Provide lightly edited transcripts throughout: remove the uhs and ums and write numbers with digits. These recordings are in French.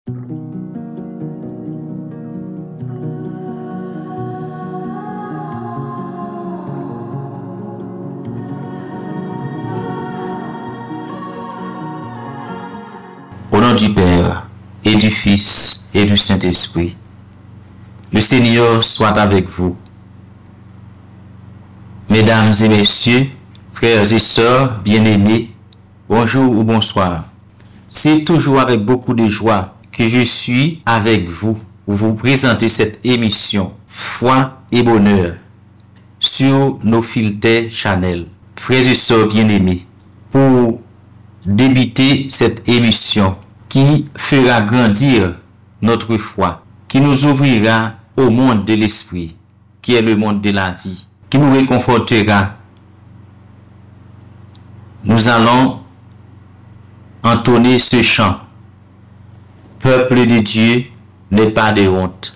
Au nom du Père, et du Fils, et du Saint-Esprit, le Seigneur soit avec vous. Mesdames et messieurs, frères et sœurs bien-aimés, bonjour ou bonsoir. C'est toujours avec beaucoup de joie que je suis avec vous pour vous présenter cette émission Foi et Bonheur sur nos filtres Channel. Frères et sœurs bien-aimés, pour débuter cette émission qui fera grandir notre foi, qui nous ouvrira au monde de l'esprit, qui est le monde de la vie, qui nous réconfortera. Nous allons entonner ce chant. Peuple de Dieu, n'aie pas de honte.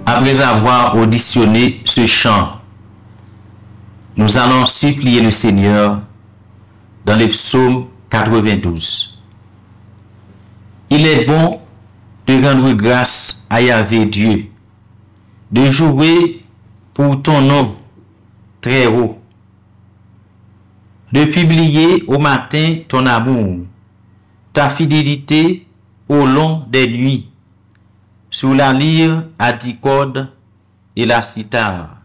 Après avoir auditionné ce chant, nous allons supplier le Seigneur dans le psaume 92. Il est bon de rendre grâce à Yahvé Dieu, de jouer pour ton nom très haut, de publier au matin ton amour, ta fidélité au long des nuits, sur la lyre à 10 cordes et la cithare,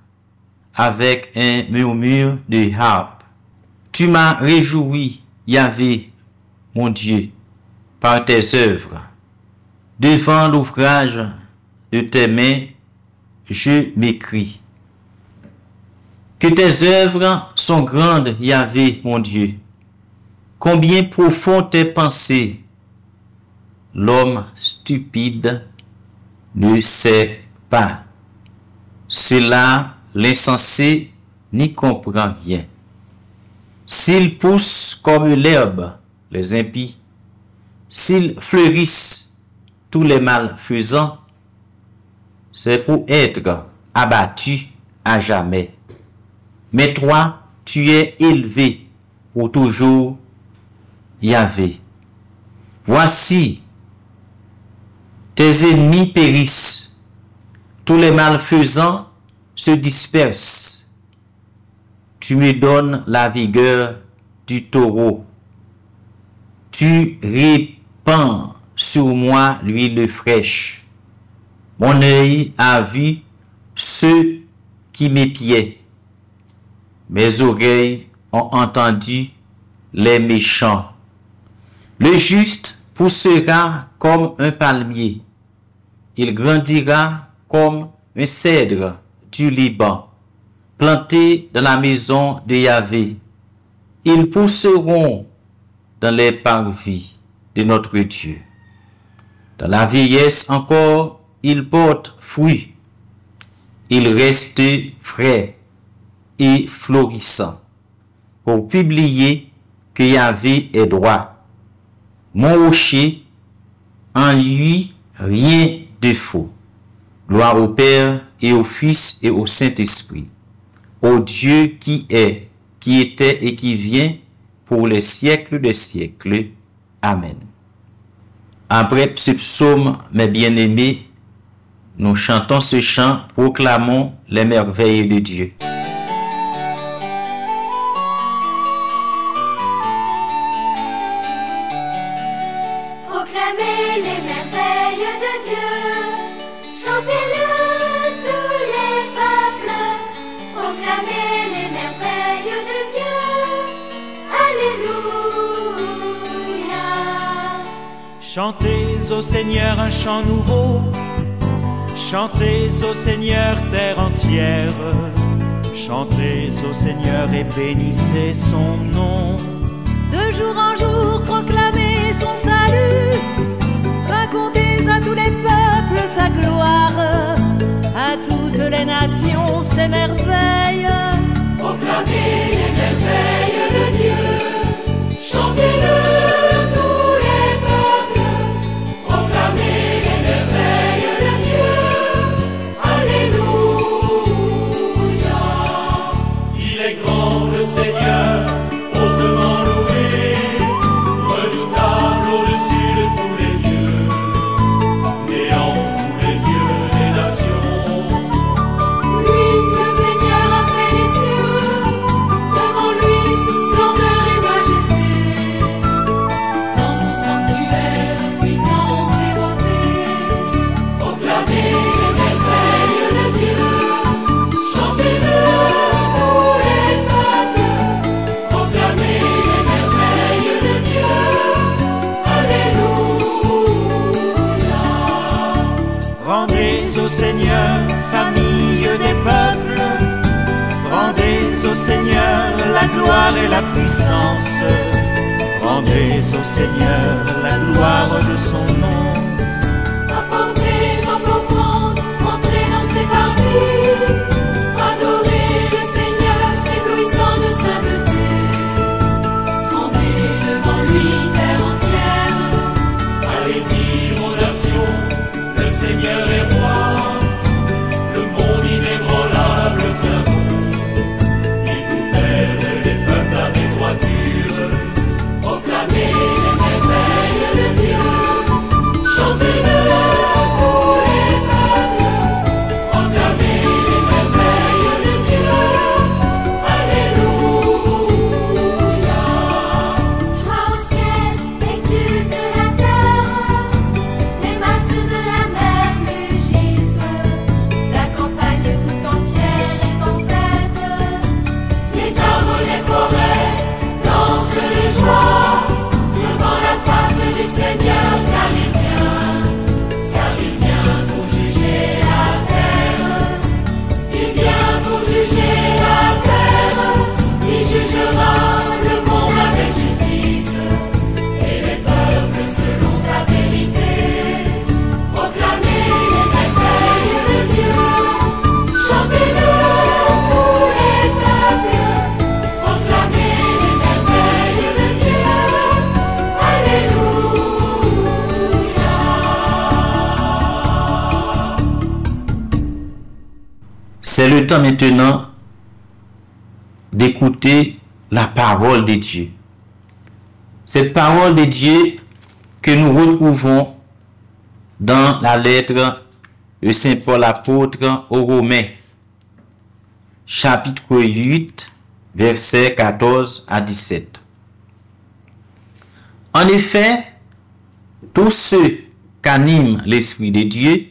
avec un murmure de harpe. Tu m'as réjoui, Yahvé, mon Dieu, par tes œuvres. Devant l'ouvrage de tes mains, je m'écris. Que tes œuvres sont grandes, Yahvé, mon Dieu. Combien profond tes pensées. L'homme stupide ne sait pas. Cela, l'insensé n'y comprend rien. S'ils poussent comme l'herbe, les impies, s'ils fleurissent, tous les malfaisants, c'est pour être abattus à jamais. Mais toi, tu es élevé pour toujours, Yahvé. Voici, tes ennemis périssent, tous les malfaisants se dispersent. Tu me donnes la vigueur du taureau. Tu répands sur moi l'huile fraîche. Mon œil a vu ceux qui m'épiaient. Mes oreilles ont entendu les méchants. Le juste poussera comme un palmier. Il grandira comme un cèdre du Liban, planté dans la maison de Yahvé. Ils pousseront dans les parvis de notre Dieu. Dans la vieillesse encore, ils portent fruit. Ils restent frais et florissants pour publier que Yahvé est droit. Mon rocher, en lui, rien de faux. Gloire au Père et au Fils et au Saint-Esprit, au Dieu qui est, qui était et qui vient pour les siècles des siècles. Amen. Après ce psaume, mes bien-aimés, nous chantons ce chant, proclamons les merveilles de Dieu. Proclamez les merveilles de Dieu, chantez-le tous les peuples, proclamez les merveilles de Dieu, Alléluia. Chantez au Seigneur un chant nouveau, chantez au Seigneur terre entière, chantez au Seigneur et bénissez son nom. De jour en jour, proclamez son salut, racontez à tous les peuples sa gloire, à toutes les nations ses merveilles. Proclamez les merveilles de Dieu, chantez-le tous les peuples, proclamez les merveilles de Dieu, Alléluia. Il est grand le Seigneur, hautement loué, redoutable au-dessus de tous les dieux, créant tous les dieux des nations. Lui, le Seigneur a fait les cieux, devant lui, splendeur et majesté. Dans son sanctuaire, puissance et beauté, proclamez les merveilles de Dieu. Chantez-le tous les peuples, proclamez les merveilles de Dieu. Alléluia. Rendez au Seigneur, famille des peuples, rendez au Seigneur la gloire et la puissance, rendez au Seigneur la gloire de son nom. Apportez votre offrande, entrez dans ses parvis, adorez le Seigneur, éblouissant de sainteté. Tremblez devant lui, terre entière. Allez dire aux nations, le Seigneur est roi, le monde inébranlable tient bon. Il gouverne les peuples avec droiture. Proclamez les merveilles de Dieu. Chantez-le tous les peuples, proclamez les merveilles de Dieu. Alléluia. Joie au ciel, exulte la terre, les masses de la mer mugissent, la campagne tout entière est en fête, les arbres des forêts dansent de joie devant la face du Seigneur, car il vient pour juger la terre. Il vient pour juger la terre, il jugera le monde avec justice et les peuples selon sa vérité. Proclamez les merveilles de Dieu, chantez-le tous les peuples, proclamez les merveilles de Dieu. Alléluia. C'est le temps maintenant d'écouter la parole de Dieu. Cette parole de Dieu que nous retrouvons dans la lettre de Saint Paul apôtre aux Romains, chapitre 8, versets 14 à 17. En effet, tous ceux qu'anime l'Esprit de Dieu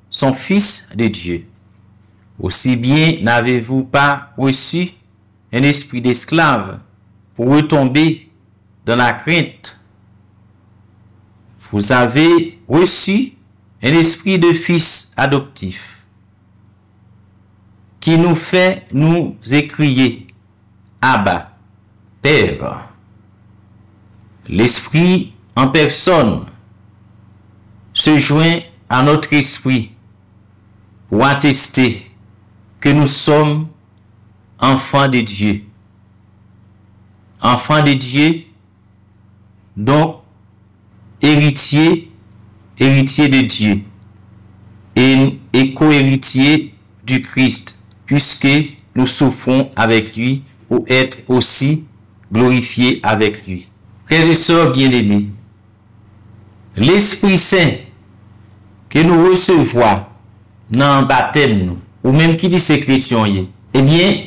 sont fils de Dieu. Aussi bien n'avez-vous pas reçu un esprit d'esclave pour retomber dans la crainte. Vous avez reçu un esprit de fils adoptif qui nous fait nous écrier Abba, Père. L'esprit en personne se joint à notre esprit pour attester que nous sommes enfants de Dieu. Enfants de Dieu, donc héritiers de Dieu et co-héritiers du Christ, puisque nous souffrons avec lui pour être aussi glorifiés avec lui. Frères et sœurs bien-aimés, l'Esprit Saint que nous recevons dans le baptême, ou même qui dit c'est chrétien, eh bien,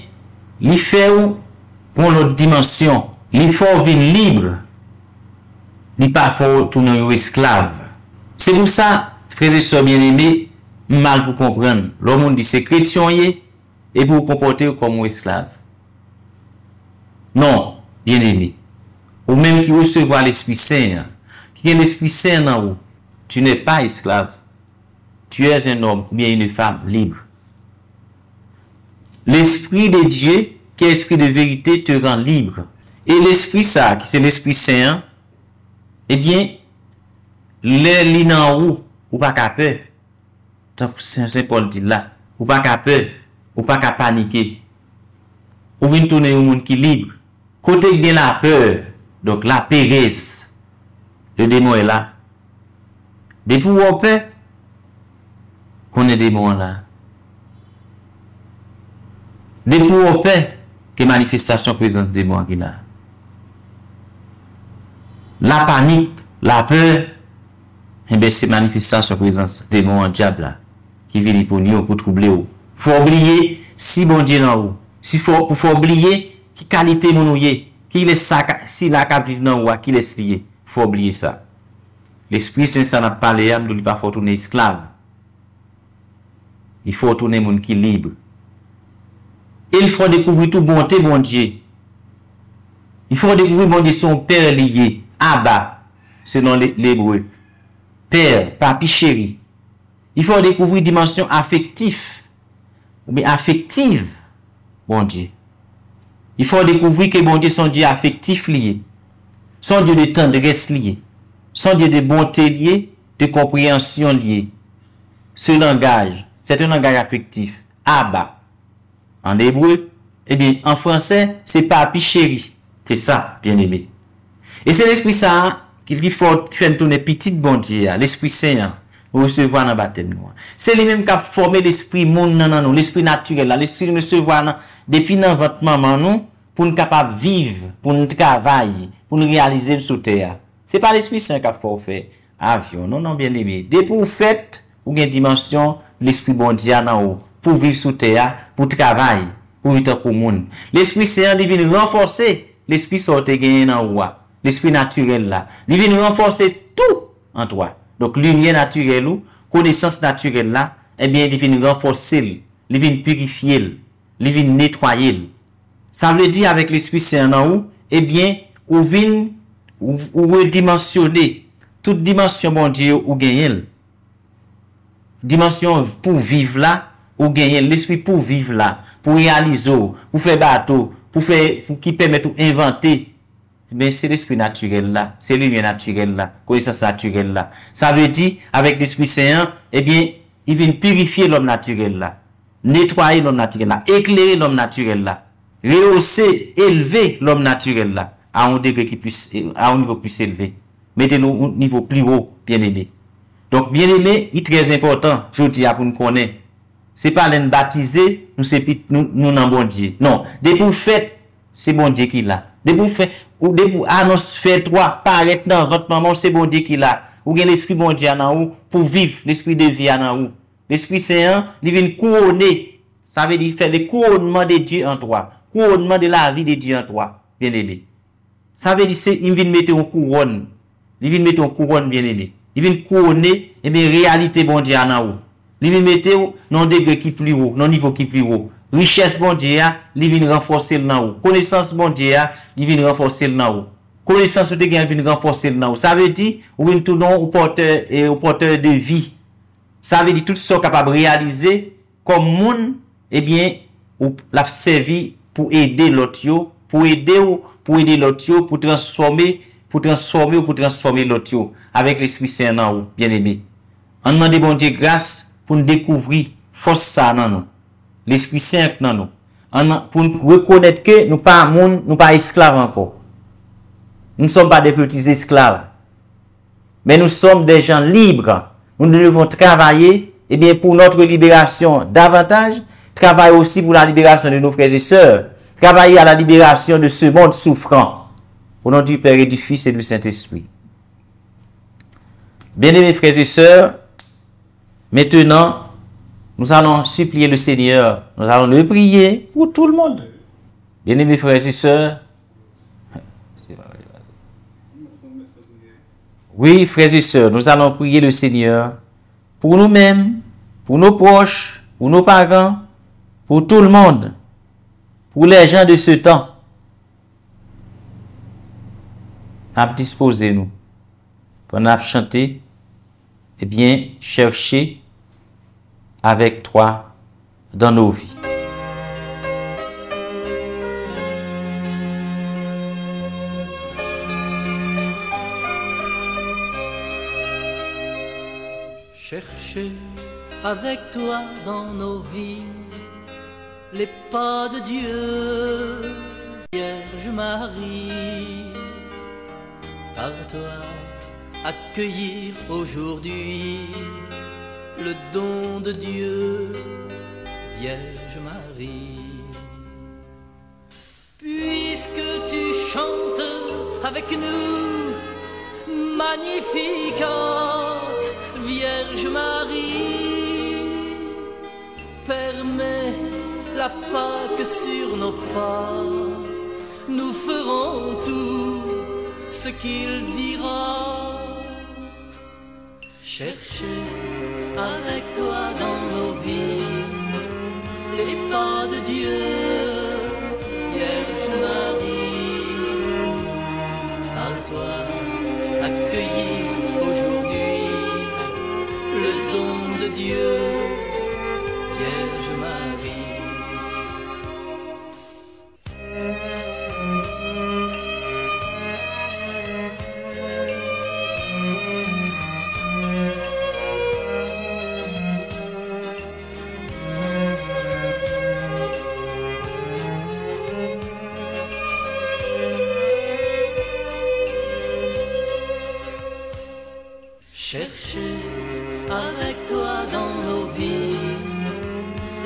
il fait pour notre dimension, il faut vivre libre, il pas faut tourner esclave. C'est pour ça, frères et sœurs bien-aimés, mal pour comprendre. L'homme dit c'est chrétien et pour vous comporter comme un esclave. Non, bien-aimé. Ou même qui recevoir l'Esprit Saint, qui est l'Esprit Saint dans vous, tu n'es pas esclave. Tu es un homme ou bien une femme libre. L'Esprit de Dieu, qui est l'Esprit de vérité, te rend libre. Et l'Esprit ça, qui c'est l'Esprit Saint, eh bien, les dans vous, ou pas qu'à peur. Donc, Saint Paul dit là, ou pas qu'à peur, ou pas qu'à paniquer. Ou venez tourner au monde qui est libre. Côté il y a la peur, donc la péresse, le démon est là. Depuis où on peut, qu'on est démon là. Depuis où on peut, que manifestation présence démon qui là. La panique, la peur, et bien c'est manifestation présence démon en diable là, qui vient pour nous, pour troubler ou. Faut oublier si bon Dieu dans vous. Faut oublier qui qualité mon ouye, qui laisse ça, si la cap vivre dans ou, qui laisse lier. Faut oublier ça. L'Esprit Saint ça n'a pas les âmes, il pas faut tourner esclave. Il faut tourner monde qui libre. Il faut découvrir tout bonté bon Dieu. Il faut découvrir bon Dieu son père lié, Abba, selon l'hébreu. Père, papi chéri. Il faut découvrir dimension affective, ou bien affective, bon Dieu. Il faut découvrir que bon Dieu son Dieu affectif lié, son Dieu de tendresse lié, son Dieu de bonté lié, de compréhension lié. Ce langage, c'est un langage affectif. Abba. En hébreu, eh bien, en français, c'est papi chéri. C'est ça, bien aimé. Et c'est l'Esprit Saint qui fait tourner petit bon Dieu, l'Esprit Saint, pour recevoir dans le baptême. C'est lui-même qui a formé l'esprit monde dans nous, l'esprit naturel, l'esprit de recevoir depuis dans votre maman, nous, pour nous capable de vivre, pour nous travailler, pour nous réaliser sous terre. C'est pas l'Esprit Saint qui a fait avion, non, bien aimé. Dès pour vous faites, ou une dimension, l'esprit bon Dieu dans haut, pour vivre sous terre, pour travailler, pour vivre dans le monde. L'Esprit Saint, il vient renforcer l'esprit sorti gagné dans haut, l'esprit naturel là. Il vient renforcer tout en toi. Donc, lumière naturelle ou connaissance naturelle là, eh bien, il vient renforcer, il vient purifier, il vient nettoyer. Ça veut dire avec l'Esprit Saint en haut, eh bien, ou vient ou redimensionner toute dimension bon Dieu ou gagner. Dimension pour vivre là, ou gagner l'esprit pour vivre là, pour réaliser, pour faire bateau, pour qui permet de inventer. Mais c'est l'esprit naturel là, c'est lumière naturelle là, connaissance naturelle là. Ça veut dire, avec l'Esprit Saint, eh bien, il vient purifier l'homme naturel là, nettoyer l'homme naturel là, éclairer l'homme naturel là, rehausser, élever l'homme naturel là, à un degré qui puisse, à un niveau plus élevé. Mettez-le au niveau plus haut, bien aimé. Donc, bien aimé, il est très important, je dis, pour nous connaître. C'est pas l'en baptisé, nous c'est nous nan bon Dieu. Non, dès pour fait, c'est bon Dieu qui l'a. Dès pour fait ou dès pour annonce fait toi paraître dans votre maman, c'est bon Dieu qui l'a. Ou gen l'esprit bon Dieu en ou pour vivre l'esprit de vie en ou. L'Esprit Saint, il vient couronner. Ça veut dire faire le couronnement de Dieu en toi. Couronnement de la vie de Dieu en toi, bien-aimé. Ça veut dire il vient mettre une couronne. Il vient mettre une couronne, bien-aimé. Il vient couronner et bien réalité bon Dieu en ou. Il vient mettre dans degré qui plus haut, dans niveau qui plus haut. Richesse bon Dieu, il vient renforcer le nan ou. Connaissance bon Dieu, il vient renforcer le nan ou. Connaissance de gain vient renforcer le nan ou. Ça veut dire ou vient tout non au porteur de vie. Ça veut dire tout ce capable de réaliser comme monde, eh bien, ou l'a servi pour aider l'autre, pour aider l'autre, pour transformer l'autre avec l'Esprit Saint en ou, bien aimé. On demande bon Dieu grâce pour nous découvrir force ça dans nous. L'Esprit Saint dans nous. Pour nous reconnaître que nous pas monde, nous pas esclaves encore. Nous ne sommes pas des petits esclaves. Mais nous sommes des gens libres. Nous devons travailler, eh bien, pour notre libération davantage, travailler aussi pour la libération de nos frères et sœurs, travailler à la libération de ce monde souffrant. Au nom du Père et du Fils et du Saint-Esprit. Bien-aimés frères et sœurs, maintenant, nous allons supplier le Seigneur, nous allons le prier pour tout le monde. Bien-aimés frères et sœurs, oui, frères et sœurs, nous allons prier le Seigneur pour nous-mêmes, pour nos proches, pour nos parents, pour tout le monde, pour les gens de ce temps. Disposez-nous pour nous chanter, eh bien, chercher avec toi dans nos vies. Chercher avec toi dans nos vies les pas de Dieu, Vierge Marie. Par toi, accueillir aujourd'hui le don de Dieu, Vierge Marie. Puisque tu chantes avec nous, magnifique Vierge Marie, permets la Pâque sur nos pas, nous ferons tout ce qu'il dira. Chercher avec toi dans nos vies les pas de Dieu, Vierge Marie. Par toi, accueillir aujourd'hui le don de Dieu, Vierge Marie. Chercher avec toi dans nos vies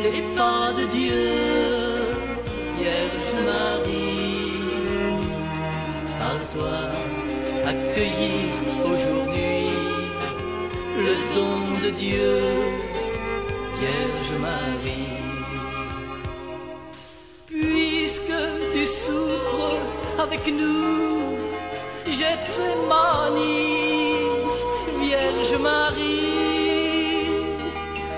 les pas de Dieu, Vierge Marie. Par toi, accueillir aujourd'hui le don de Dieu, Vierge Marie. Puisque tu souffres avec nous, Gethsémani, Vierge Marie,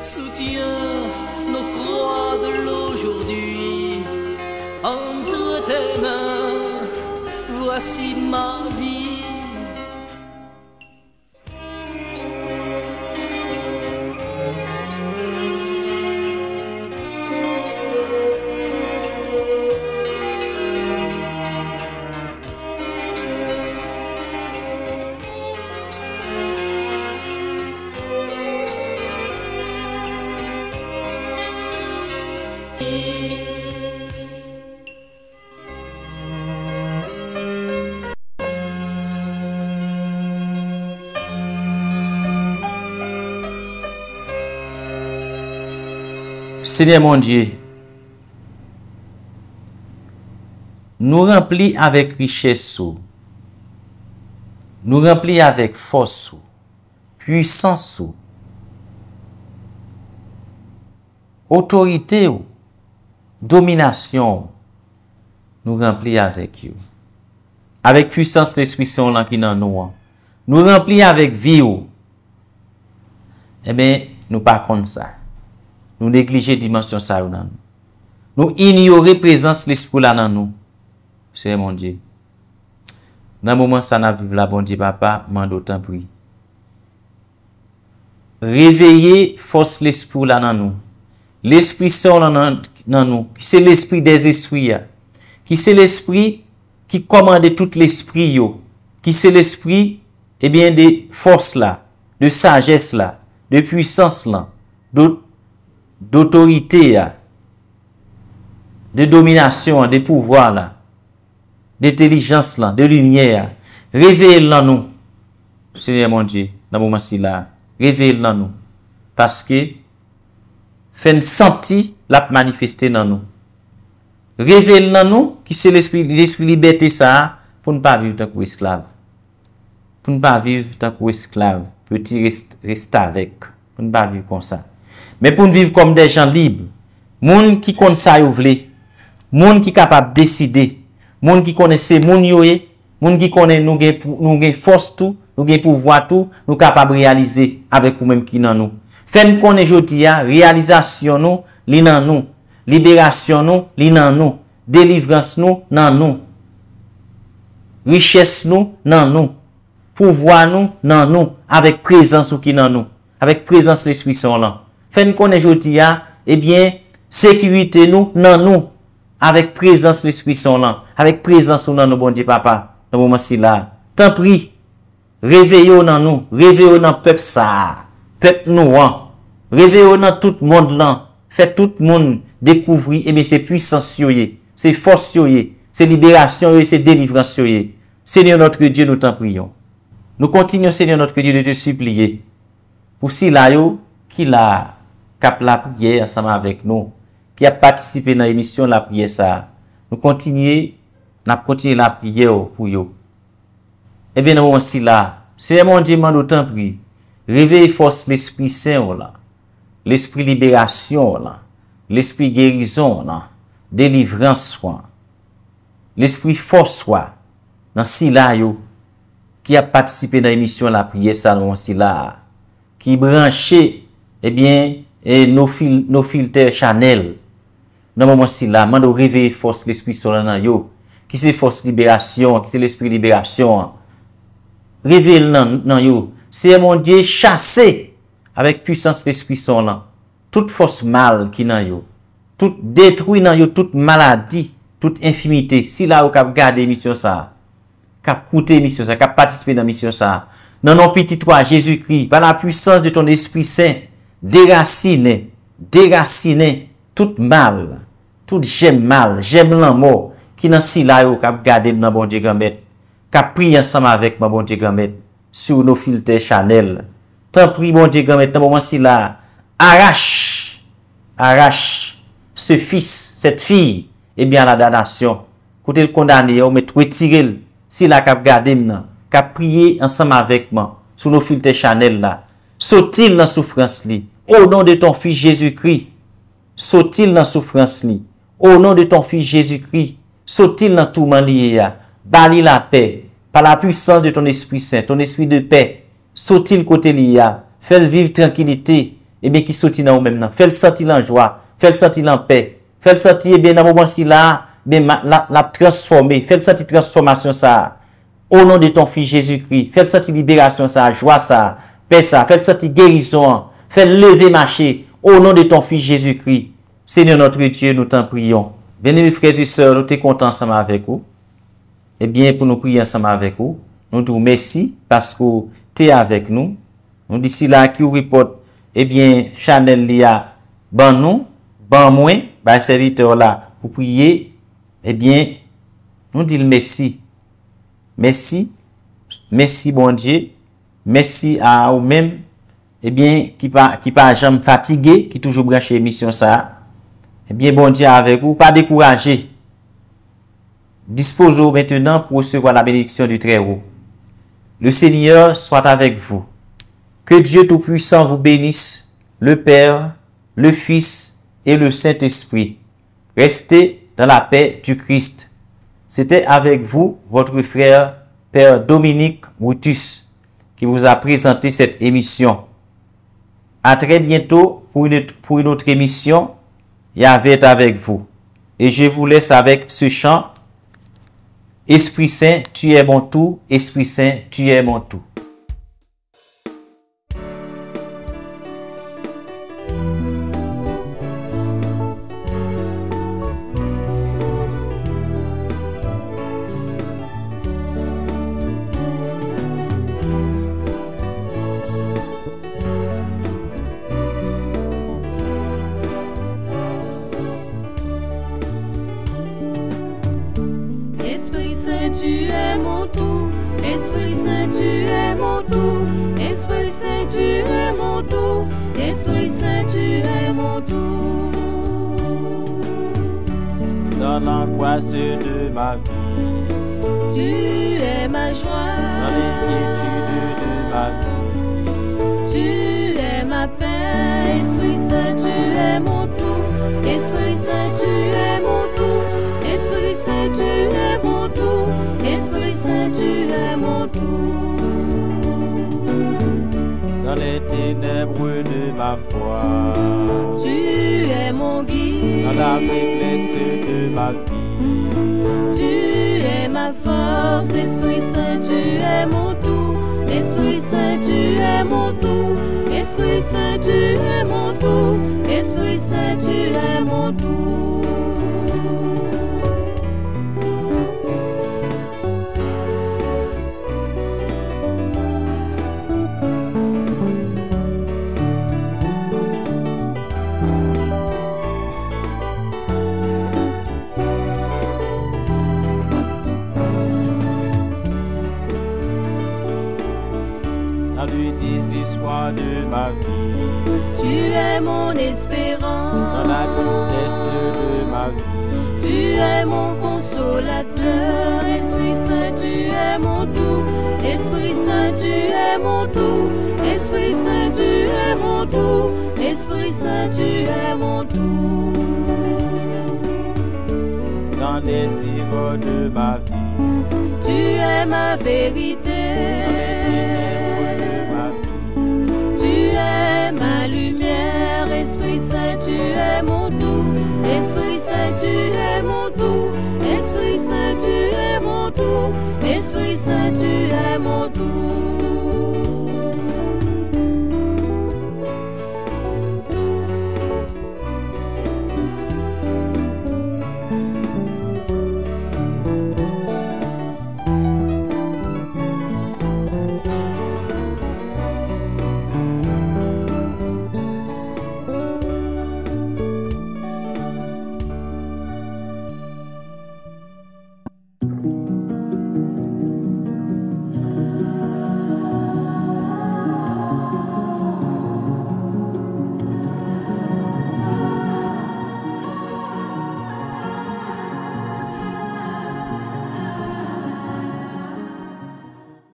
soutiens nos croix de l'aujourd'hui. Entre tes mains, voici ma vie. Seigneur mon Dieu, nous remplis avec richesse, nous remplis avec force, puissance, autorité, domination, nous remplis avec vous. Avec puissance, l'Esprit Saint là qui dans nous. Nous remplis avec vie. Eh bien, nous pas comme ça. Nous négliger dimension ça dans nous. Nous ignorer présence l'Esprit là dans nous. C'est mon Dieu. Dans le moment ça n'a vivre là, bon Dieu papa, m'en d'autant prie. Réveiller force l'Esprit là dans nous. L'Esprit Saint là dans nous, c'est l'esprit des esprits, qui c'est l'esprit qui commande tout l'esprit, qui c'est l'esprit, eh bien, de force là, de sagesse là, de puissance là, d'autorité, de domination, de pouvoir là, d'intelligence là, de lumière. Réveille là nous, Seigneur mon Dieu, dans le moment ci là, réveille là nous, parce que fait sentir la manifester dans nous. Révèle dans nous qui c'est l'esprit liberté ça pour ne pas vivre tant qu'esclave. Pour ne pas vivre tant qu'esclave, petit rester avec, pour ne pas vivre comme ça. Mais pour vivre comme des gens libres, monde qui connaît ça yo vle, monde qui capable décider, monde qui connaît c'est monde yoé, monde qui connaît nous gain force tout, nous gain pouvoir tout, nous capable réaliser avec nous même qui dans nous. Fait qu'on est jodi a réalisation nous li nan nous, libération nous li nan nous, délivrance nous nan nous, richesse nous nan nous, pouvoir nous nan nous, avec présence ou qui nan nous, avec présence l'Esprit Saint là. Fait qu'on est jodi a, eh bien sécurité nous nan nous, avec présence l'Esprit Saint là, avec présence ou nan nous bon Dieu papa. Dans moment ci là, tant prie, réveillons dans nous, réveillons dans peuple ça. Peuple noir, réveillons dans tout le monde là, fait tout le monde découvrir, et bien c'est puissance yoye, c'est force yoye, c'est libération yoye, c'est délivrance yoye. Seigneur notre Dieu, nous t'en prions. Nous continuons, Seigneur notre Dieu, de te supplier. Pour si là yo, qui l'a cap la prière ensemble avec nous, qui a participé dans l'émission la prière ça, nous continuons la prière pour yo. Eh bien, nous aussi là, Seigneur mon Dieu, nous t'en prions. Réveille force l'Esprit Saint là, l'Esprit libération là, l'Esprit guérison là, délivrance soit, l'Esprit force soit, dans si là yo, qui a participé dans l'émission la prière ça dans si là, qui branché, eh bien, nos filtres Chanel, dans moment si là, mando réveille force l'Esprit Saint là yo, qui c'est force libération, qui c'est l'Esprit libération, réveille nan yo. C'est mon Dieu chassé avec puissance l'Esprit Saint là. Toute force mal qui nan yo, tout détruit nan yo, toute maladie, toute infimité. Si là ou cap garder mission ça, cap coûter mission ça, cap participer dans mission ça. Non non petit toi Jésus-Christ, par la puissance de ton Esprit Saint, déraciner tout mal, tout j'aime mal, j'aime la mort qui nan si là ou cap garder dans bon Dieu grand maître, cap prier ensemble avec mon bon Dieu grand maître. Sur nos filtres Chanel. Tant pis, bon Dieu, grand maintenant, moment si là, arrache ce fils, cette fille, eh bien, la damnation. Côté le condamné, on met retirer, si la cap garder maintenant, cap prier ensemble avec moi, sur nos filtres Chanel là. Saute-il dans souffrance li. Au nom de ton fils Jésus-Christ. Saute-il dans souffrance li. Au nom de ton fils Jésus-Christ. Saute-il dans tout li ya. Bali la paix. Par la puissance de ton Esprit Saint, ton Esprit de paix, saute-il côté l'IA, fais-le vivre tranquillité, et bien qui saute dans vous-même, fais-le sentir en joie, fais-le sentir en paix, fais-le sentir, et bien dans le moment si là, bien la transformer, fais-le sentir transformation ça, au nom de ton Fils Jésus-Christ, fais-le sentir libération ça, joie ça, paix ça, fais-le sentir guérison, fais-le lever marcher, au nom de ton Fils Jésus-Christ. Seigneur notre Dieu, nous t'en prions. Bien-aimés frères et sœurs, nous sommes contents ensemble avec vous. Eh bien, pour nous prier ensemble avec vous, nous disons merci parce que tu es avec nous. Nous disons là qui vous reporte, eh bien, Chanel Lia, ban nous, ban moi, ban serviteur là, pour prier, eh bien, nous disons merci. Merci, merci bon Dieu, merci à vous-même, eh bien, qui pas jamais fatigué, qui toujours branché l'émission ça, Eh bien, bon Dieu avec vous, pas décourager. Disposez maintenant pour recevoir la bénédiction du Très-Haut. Le Seigneur soit avec vous. Que Dieu Tout-Puissant vous bénisse, le Père, le Fils et le Saint-Esprit. Restez dans la paix du Christ. C'était avec vous, votre frère, Père Dominique Moutus, qui vous a présenté cette émission. À très bientôt pour une autre émission. Yahvé est avec vous. Et je vous laisse avec ce chant. Esprit Saint, tu es mon tout. Esprit Saint, tu es mon tout. Esprit Saint, tu es mon tout. Esprit Saint, tu es mon tout. Esprit Saint, tu es mon tout. Esprit Saint, tu es mon tout. Dans l'angoisse de ma vie, Tu es ma dans joie. l'inquiétude de ma vie, Tu es ma paix. Esprit Saint, tu es mon tout. Esprit Saint, tu es mon tout. Esprit Saint, tu es mon tout. Esprit Saint, tu es mon tout. dans les ténèbres de ma foi, Tu es mon guide. dans la faiblesse de ma vie, Tu es ma force. Esprit Saint, tu es mon tout. Esprit Saint, tu es mon tout. Esprit Saint, tu es mon tout. Esprit Saint, tu es mon tout. dans le désespoir de ma vie, Tu es mon dans espérance. la tristesse de ma vie, Tu es mon consolateur. Esprit Saint, tu es mon tout. Esprit Saint, tu es mon tout. Esprit Saint, tu es mon tout. Esprit Saint, tu es mon tout. dans les erreurs de ma vie, Tu es ma vérité. ténèbres de ma vie, Tu es ma lumière. Esprit Saint, tu es mon tout. Esprit Saint, tu es mon tout. Esprit Saint, tu es